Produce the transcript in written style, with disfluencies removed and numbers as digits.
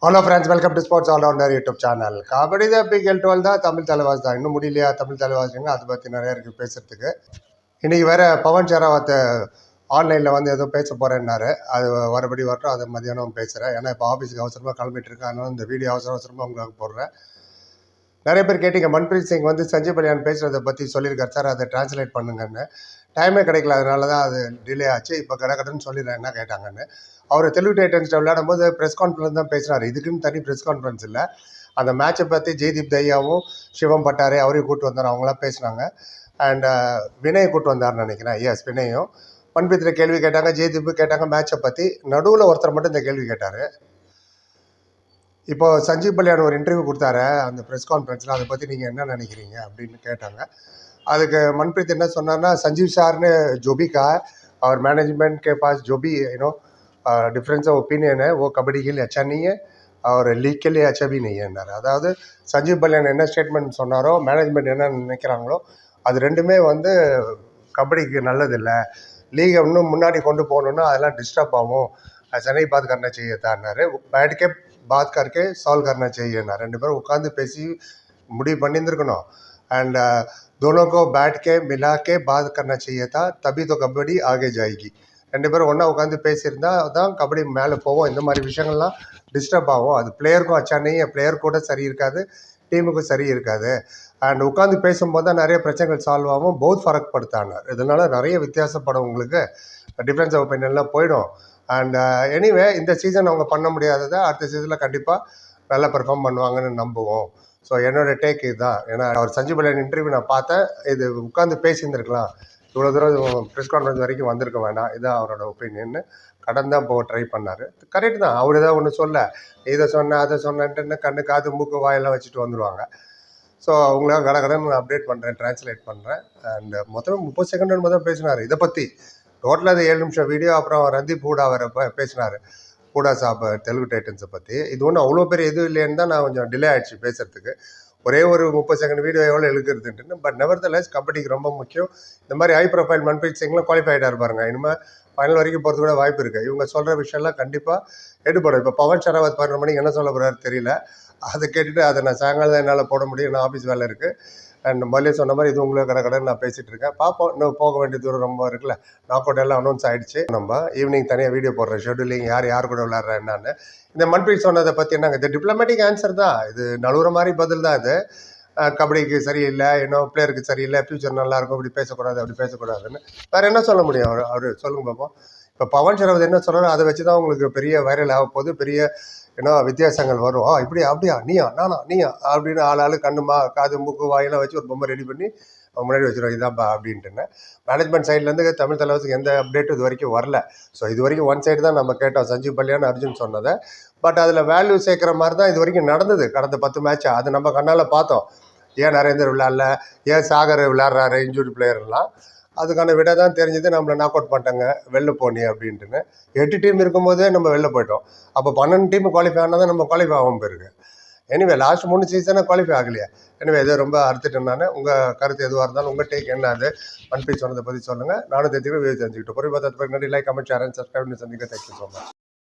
Hello ஃப்ரெண்ட்ஸ், welcome to sports allrounder YouTube channel. Kabaddi தான் PKL 12 தான், தமிழ் தலைவாஸ் தான். இன்னும் முடியலையா தமிழ் தலைவாசிங்க? அதை பற்றி நிறைய இருக்குது பேசுகிறதுக்கு. இன்றைக்கி வேறு பவன் ஷெராவத் ஆன்லைனில் வந்து ஏதோ பேச போகிறேன்னாரு. அது வரபடி வரட்டும், அதை மதியானம் பேசுகிறேன். ஏன்னா இப்போ ஆஃபீஸுக்கு அவசரமாக கிளம்பிட்டு இருக்கேன். அதனால இந்த வீடியோ அவசரமாக உங்களுக்கு போடுறேன். நிறைய பேர் கேட்டிங்க, மன்பிரீத் சிங் வந்து சஞ்சீவ் பலியான் பேசுகிறத பற்றி சொல்லியிருக்காரு சார், அதை டிரான்ஸ்லேட் பண்ணுங்கன்னு. டைமே கிடைக்கல, அதனால தான் அது டிலே ஆச்சு. இப்போ கடன்னு சொல்லிடுறேன் என்ன கேட்டாங்கன்னு. அவர் தெலுங்கு டைட்டன்ஸ்ட்டு விளையாடும் போது ப்ரெஸ் கான்ஃபரன்ஸ் தான் பேசுகிறாரு. இதுக்குன்னு தனி ப்ரெஸ் கான்ஃபரன்ஸ் இல்லை. அந்த மேட்சை பற்றி ஜெய்தீப் தையாவும் சிவம் பட்டாரே அவரையும் கூப்பிட்டு வந்தார். அவங்களாம் பேசுனாங்க. அண்ட் வினயை கூப்பிட்டு வந்தார்னு நினைக்கிறேன். எஸ், வினயும் மன்பிரீத்தில் கேள்வி கேட்டாங்க, ஜெய்தீப்பு கேட்டாங்க மேட்சை பற்றி. நடுவில் ஒருத்தர் மட்டும் இந்த கேள்வி கேட்டார். இப்போது சஞ்சீவ் பலியான் ஒரு இன்டர்வியூ கொடுத்தாரு அந்த ப்ரெஸ் கான்ஃபரன்ஸில், அதை பற்றி நீங்கள் என்ன நினைக்கிறீங்க அப்படின்னு கேட்டாங்க. அதுக்கு மன்பிரீத் என்ன சொன்னார்னா, संजीव सर ने जो भी कहा है और मैनेजमेंट के पास जो भी डिफरेंस ऑफ ओपिनियन है वो कबड्डी के लिए अच्छा नहीं है और लीग के लिए अच्छा भी नहीं है. அதாவது சஞ்சீவ் பலியான் என்ன ஸ்டேட்மெண்ட் சொன்னாரோ, மேனேஜ்மெண்ட் என்ன நினைக்கிறாங்களோ, அது ரெண்டுமே வந்து கபடிக்கு நல்லதில்லை. லீகை இன்னும் முன்னாடி கொண்டு போகணுன்னா அதெல்லாம் டிஸ்டர்ப் ஆகும். சென்னை பாத் கர்னா செய்யத்தான்னாரு. बैठ के बात करके सॉल्व करना चाहिए. ரெண்டு பேரும் உட்காந்து பேசி முடிவு பண்ணியிருந்துருக்கணும். एंड दोनों को बैठ के मिला के बात करना चाहिए था, तभी तो कबड्डी आगे जाएगी. ரெண்டு பேரும் ஒன்றா உட்காந்து பேசியிருந்தா தான் கபடி மேலே போவோம். இந்த மாதிரி விஷயங்கள்லாம் டிஸ்டர்ப் ஆகும். அது பிளேயருக்கும் அச்சா நெய், பிளேயர் கூட சரி இருக்காது, டீமுக்கும் சரி இருக்காது. அண்ட் உட்காந்து பேசும்போது தான் நிறைய பிரச்சனைகள் சால்வ் ஆகும். பௌத் ஃபரக் படுத்தானார். இதனால் நிறைய வித்தியாசப்படும், உங்களுக்கு டிஃப்ரென்ஸ் ஆஃப் ஒப்பீனியன்லாம் போயிடும். அண்ட் எனிவே இந்த சீசன் அவங்க பண்ண முடியாததை அடுத்த சீசனில் கண்டிப்பாக நல்லா பெர்ஃபார்ம் பண்ணுவாங்கன்னு நம்புவோம். ஸோ என்னோடய டேக் இதுதான். ஏன்னா அவர் சஞ்சீவ் பலியான் இன்டர்வியூ நான் பார்த்தேன். இது உட்காந்து பேசியிருந்துருக்கலாம், இவ்வளோ தூரம் ப்ரெஸ் கான்ஃபரன்ஸ் வரைக்கும் வந்திருக்க வேண்டாம். இதுதான் அவரோட ஒப்பீனியன்னு கடன் தான் போக ட்ரை பண்ணார். கரெக்டு தான். அவர் ஏதாவது ஒன்று சொல்ல, இதை சொன்னேன் அதை சொன்னேன்ட்டு கண்ணு காது மூக்கு வாயெல்லாம் வச்சுட்டு வந்துடுவாங்க. ஸோ அவங்களாம் கடன் அப்டேட் பண்ணுறேன், டிரான்ஸ்லேட் பண்ணுறேன். அண்ட் மொத்தம் 30 செகண்ட் தான் பேசினார் இதை பற்றி. டோட்டலாக அது 7 நிமிஷம் வீடியோ. அப்புறம் ரந்தீப் ஹூடா வர பேசினார், ஹூடா சாப் தெலுங்கு டைட்டன்ஸை பற்றி. இது ஒன்றும் அவ்வளோ பெரிய எதுவும் இல்லைன்னு தான் நான் கொஞ்சம் டிலே ஆகிடுச்சு பேசுகிறதுக்கு. ஒரே ஒரு 30 செகண்ட் வீடியோ எவ்வளோ எழுதுறதுன்ட்டு. பட் நெவர்தலெஸ் கபடிக்கு ரொம்ப முக்கியம். இந்த மாதிரி ஹை ப்ரொஃபைல் மன்பிரீத் சிங்லாம் குவாலிஃபை ஆகிட்டா இருப்பாருங்க. இனிமேல் ஃபைனல் வரைக்கும் போகிறது கூட வாய்ப்பு இருக்குது. இவங்க சொல்கிற விஷயம்லாம் கண்டிப்பாக எடுப்படும். இப்போ பவன் ஷெராவத் 12 மணிக்கு என்ன சொல்ல போகிறாரு தெரியல. அதை கேட்டுட்டு அதை நான் சாயங்காலம் தான் என்னால் போட முடியும், நான் ஆஃபீஸ் வேலை இருக்குது. அண்ட் முதலே சொன்ன மாதிரி இது உங்களுக்கு கடன் நான் பேசிகிட்டு இருக்கேன். பார்ப்போம், இன்னும் போக வேண்டிய தூரம் ரொம்ப இருக்குல்ல. நாக் அவுட் எல்லாம் அனௌன்ஸ் ஆகிடுச்சு. நம்ம ஈவினிங் தனியாக வீடியோ போடுறேன், ஷெட்யூலிங் யார் கூட விளையாடுறா என்னன்னு. இந்த மன்பிரீத் சொன்னதை பற்றி என்னங்க, இது டிப்ளமேட்டிக் ஆன்சர் தான். இது நழுவுற மாதிரி பதில் தான். இது கபடிக்கு சரியில்லை, இன்னும் பிளேயருக்கு சரியில்லை, ஃப்யூச்சர் நல்லாயிருக்கும், இப்படி பேசக்கூடாது அப்படி பேசக்கூடாதுன்னு வேறு என்ன சொல்ல முடியும்? அவர் சொல்லுங்க பார்ப்போம். இப்போ பவன் ஷெராவத் என்ன சொல்கிறாரோ அதை வச்சு தான் உங்களுக்கு பெரிய வைரல் ஆக போகுது, பெரிய வித்தியாசங்கள் வரும். இப்படியா அப்படியா நீயா அப்படின்னு ஆள் கண்ணுமா காது மூக்கு வாயெல்லாம் வச்சு ஒரு பொம்மை ரெடி பண்ணி முன்னாடி வச்சுருவோம், இதான்ப்பா அப்படின்ட்டுன்னு. மேனேஜ்மெண்ட் சைட்லேருந்து தமிழ் தலைவருக்கு எந்த அப்டேட்டும் இது வரைக்கும் வரல. ஸோ இது வரைக்கும் ஒன் சைடு தான் நம்ம கேட்டோம், சஞ்சீவ் பலியான் அர்ஜுன் சொன்னதை. பட் அதில் வேல்யூ சேர்க்குற மாதிரி தான் இது வரைக்கும் நடந்தது. கடந்த 10 மேட்சா அது நம்ம கண்ணால் பார்த்தோம். ஏன் நரேந்தர் விளையாடல, ஏன் சாகர் விளையாடுறாரு இன்ஜூரி பிளேயர்லாம், அதுக்கான விட தான் தெரிஞ்சது. நம்மளை நாக் அவுட் பண்ணிட்டாங்க, வெளில போனி அப்படின்ட்டுன்னு. 8 டீம் இருக்கும்போதே நம்ம வெளில போயிட்டோம். அப்போ 12 டீம் குவாலிஃபை ஆனால் தான் நம்ம குவாலிஃபை ஆகும் போயிருக்கு. எனிவே லாஸ்ட் 3 சீசனாக குவாலிஃபை ஆகலையா? எனவே எதோ ரொம்ப அறுத்துட்டேன் நான். உங்கள் கருத்து எதுவாக இருந்தாலும் உங்கள் டேக் என்ன, அது மன்பிரீத் சொன்னதை பற்றி சொல்லுங்கள். நானும் தெரிஞ்சுக்கிட்டு தெரிஞ்சுக்கிட்டோம். பொறுப்பு பார்த்து நன்றி. Like, comment, share and subscribe. சந்திக்க தேங்க்யூ ஸோ மச்.